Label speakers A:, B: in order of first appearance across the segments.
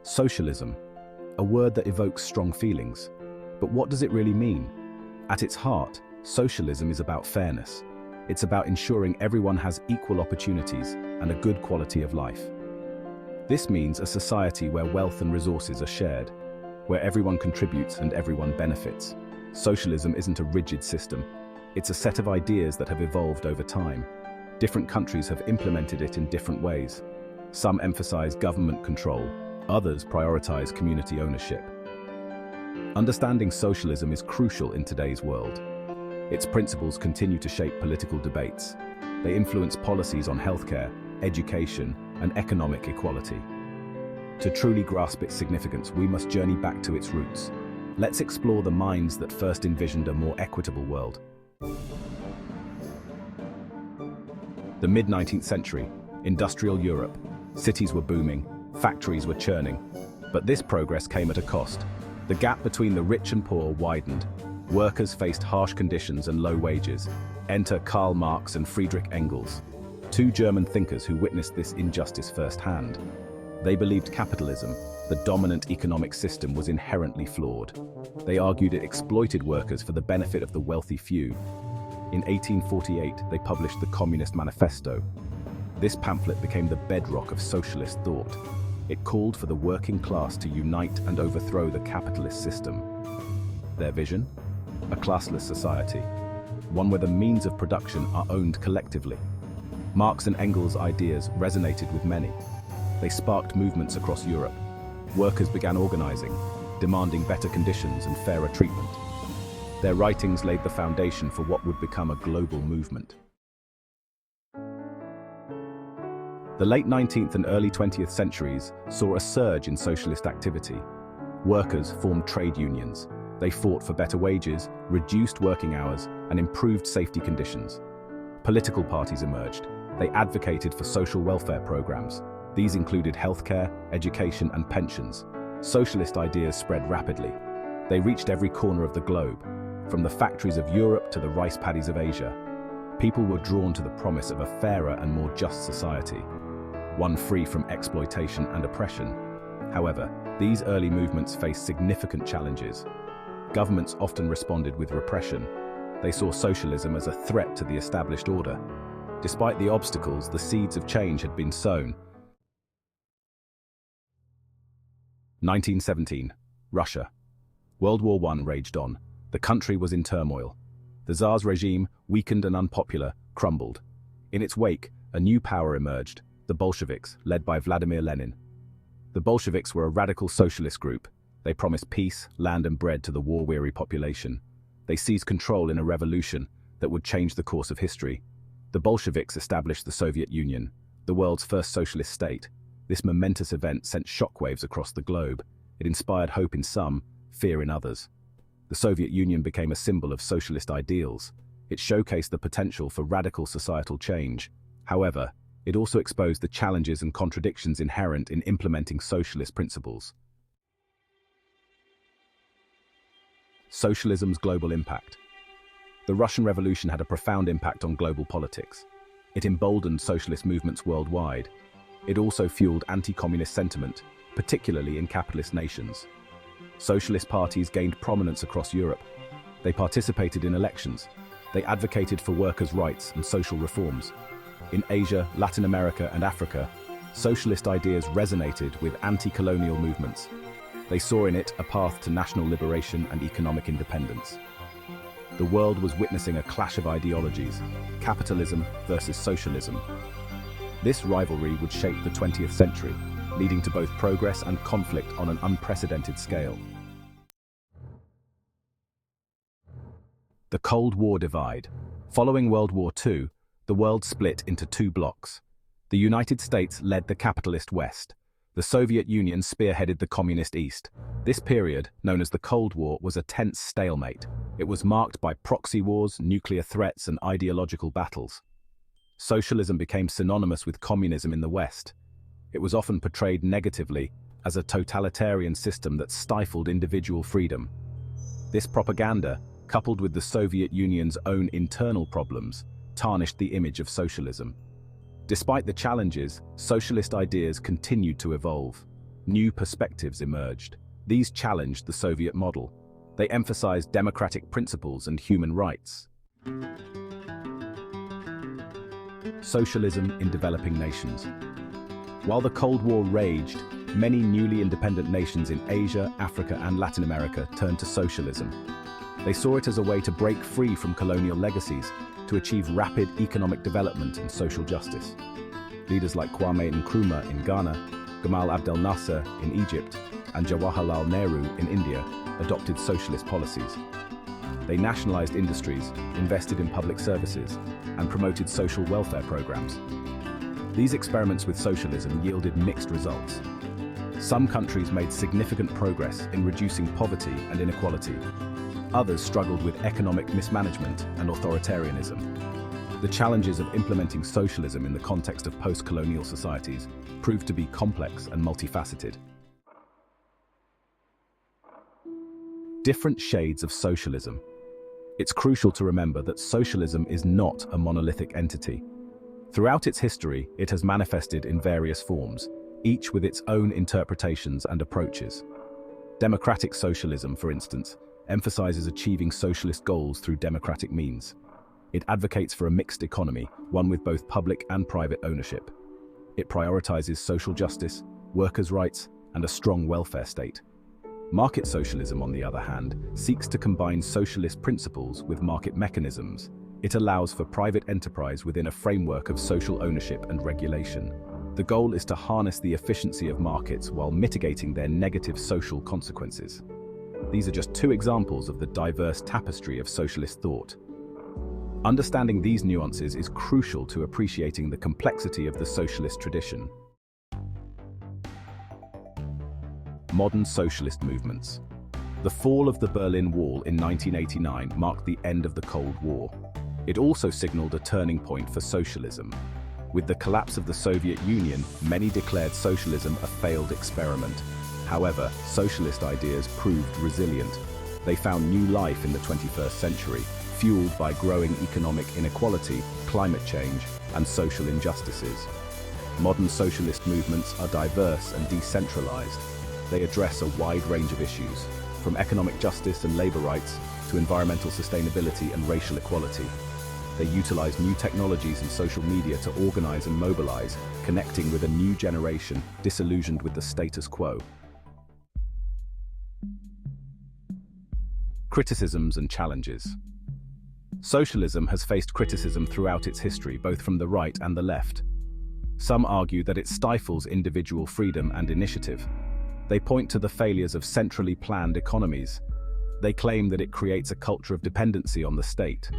A: Socialism, a word that evokes strong feelings. But what does it really mean? At its heart, socialism is about fairness. It's about ensuring everyone has equal opportunities and a good quality of life. This means a society where wealth and resources are shared, where everyone contributes and everyone benefits. Socialism isn't a rigid system. It's a set of ideas that have evolved over time. Different countries have implemented it in different ways. Some emphasize government control, others prioritize community ownership. Understanding socialism is crucial in today's world. Its principles continue to shape political debates. They influence policies on healthcare, education, and economic equality. To truly grasp its significance, we must journey back to its roots. Let's explore the minds that first envisioned a more equitable world. The mid-19th century, industrial Europe. Cities were booming, factories were churning. But this progress came at a cost. The gap between the rich and poor widened. Workers faced harsh conditions and low wages. Enter Karl Marx and Friedrich Engels, two German thinkers who witnessed this injustice firsthand. They believed capitalism, the dominant economic system, was inherently flawed. They argued it exploited workers for the benefit of the wealthy few. In 1848, they published the Communist Manifesto. This pamphlet became the bedrock of socialist thought. It called for the working class to unite and overthrow the capitalist system. Their vision? A classless society, one where the means of production are owned collectively. Marx and Engels' ideas resonated with many. They sparked movements across Europe. Workers began organizing, demanding better conditions and fairer treatment. Their writings laid the foundation for what would become a global movement. The late 19th and early 20th centuries saw a surge in socialist activity. Workers formed trade unions. They fought for better wages, reduced working hours, and improved safety conditions. Political parties emerged. They advocated for social welfare programs. These included healthcare, education, and pensions. Socialist ideas spread rapidly. They reached every corner of the globe, from the factories of Europe to the rice paddies of Asia. People were drawn to the promise of a fairer and more just society, one free from exploitation and oppression. However, these early movements faced significant challenges. Governments often responded with repression. They saw socialism as a threat to the established order. Despite the obstacles, the seeds of change had been sown. 1917. Russia. World War I raged on. The country was in turmoil. The Tsar's regime, weakened and unpopular, crumbled. In its wake, a new power emerged, the Bolsheviks, led by Vladimir Lenin. The Bolsheviks were a radical socialist group. They promised peace, land and bread to the war-weary population. They seized control in a revolution that would change the course of history. The Bolsheviks established the Soviet Union, the world's first socialist state. This momentous event sent shockwaves across the globe. It inspired hope in some, fear in others. The Soviet Union became a symbol of socialist ideals. It showcased the potential for radical societal change. However, it also exposed the challenges and contradictions inherent in implementing socialist principles. Socialism's global impact. The Russian Revolution had a profound impact on global politics. It emboldened socialist movements worldwide. It also fueled anti-communist sentiment, particularly in capitalist nations. Socialist parties gained prominence across Europe. They participated in elections. They advocated for workers' rights and social reforms. In Asia, Latin America, and Africa, socialist ideas resonated with anti-colonial movements. They saw in it a path to national liberation and economic independence. The world was witnessing a clash of ideologies, capitalism versus socialism. This rivalry would shape the 20th century, leading to both progress and conflict on an unprecedented scale. The Cold War divide. Following World War II, the world split into two blocks. The United States led the capitalist West. The Soviet Union spearheaded the communist East. This period, known as the Cold War, was a tense stalemate. It was marked by proxy wars, nuclear threats, and ideological battles. Socialism became synonymous with communism in the West. It was often portrayed negatively as a totalitarian system that stifled individual freedom. This propaganda, coupled with the Soviet Union's own internal problems, tarnished the image of socialism. Despite the challenges, socialist ideas continued to evolve. new perspectives emerged. These challenged the Soviet model. They emphasized democratic principles and human rights. Socialism in developing nations. While the Cold War raged, many newly independent nations in Asia, Africa, and Latin America turned to socialism. They saw it as a way to break free from colonial legacies, to achieve rapid economic development and social justice. Leaders like Kwame Nkrumah in Ghana, Gamal Abdel Nasser in Egypt, and Jawaharlal Nehru in India adopted socialist policies. They nationalized industries, invested in public services, and promoted social welfare programs. These experiments with socialism yielded mixed results. Some countries made significant progress in reducing poverty and inequality. Others struggled with economic mismanagement and authoritarianism. The challenges of implementing socialism in the context of post-colonial societies proved to be complex and multifaceted. Different shades of socialism. It's crucial to remember that socialism is not a monolithic entity. Throughout its history, it has manifested in various forms, each with its own interpretations and approaches. Democratic socialism, for instance, emphasizes achieving socialist goals through democratic means. It advocates for a mixed economy, one with both public and private ownership. It prioritizes social justice, workers' rights, and a strong welfare state. Market socialism, on the other hand, seeks to combine socialist principles with market mechanisms. It allows for private enterprise within a framework of social ownership and regulation. The goal is to harness the efficiency of markets while mitigating their negative social consequences. These are just two examples of the diverse tapestry of socialist thought. Understanding these nuances is crucial to appreciating the complexity of the socialist tradition. Modern socialist movements. The fall of the Berlin Wall in 1989 marked the end of the Cold War. It also signaled a turning point for socialism. With the collapse of the Soviet Union, many declared socialism a failed experiment. However, socialist ideas proved resilient. They found new life in the 21st century, fueled by growing economic inequality, climate change, and social injustices. Modern socialist movements are diverse and decentralized. They address a wide range of issues, from economic justice and labor rights to environmental sustainability and racial equality. They utilize new technologies and social media to organize and mobilize, connecting with a new generation disillusioned with the status quo. Criticisms and challenges. Socialism has faced criticism throughout its history, both from the right and the left. Some argue that it stifles individual freedom and initiative. They point to the failures of centrally planned economies. They claim that it creates a culture of dependency on the state.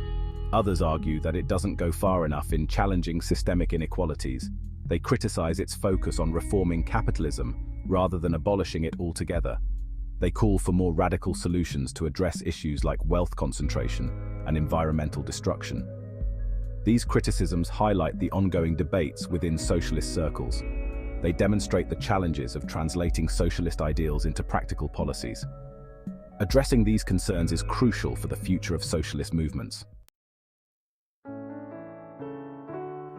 A: Others argue that it doesn't go far enough in challenging systemic inequalities. They criticize its focus on reforming capitalism rather than abolishing it altogether. They call for more radical solutions to address issues like wealth concentration and environmental destruction. These criticisms highlight the ongoing debates within socialist circles. They demonstrate the challenges of translating socialist ideals into practical policies. Addressing these concerns is crucial for the future of socialist movements.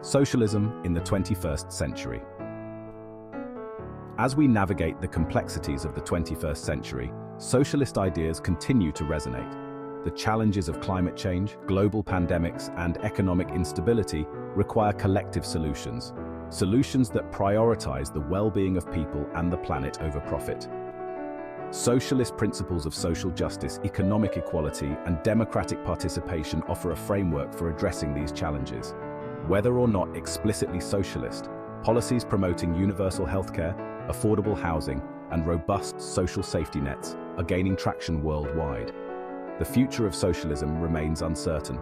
A: Socialism in the 21st century. As we navigate the complexities of the 21st century, socialist ideas continue to resonate. The challenges of climate change, global pandemics, and economic instability require collective solutions. Solutions that prioritize the well-being of people and the planet over profit. Socialist principles of social justice, economic equality, and democratic participation offer a framework for addressing these challenges. Whether or not explicitly socialist, policies promoting universal healthcare, affordable housing, and robust social safety nets are gaining traction worldwide. The future of socialism remains uncertain.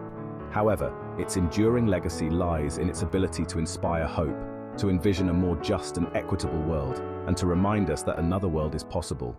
A: However, its enduring legacy lies in its ability to inspire hope, to envision a more just and equitable world, and to remind us that another world is possible.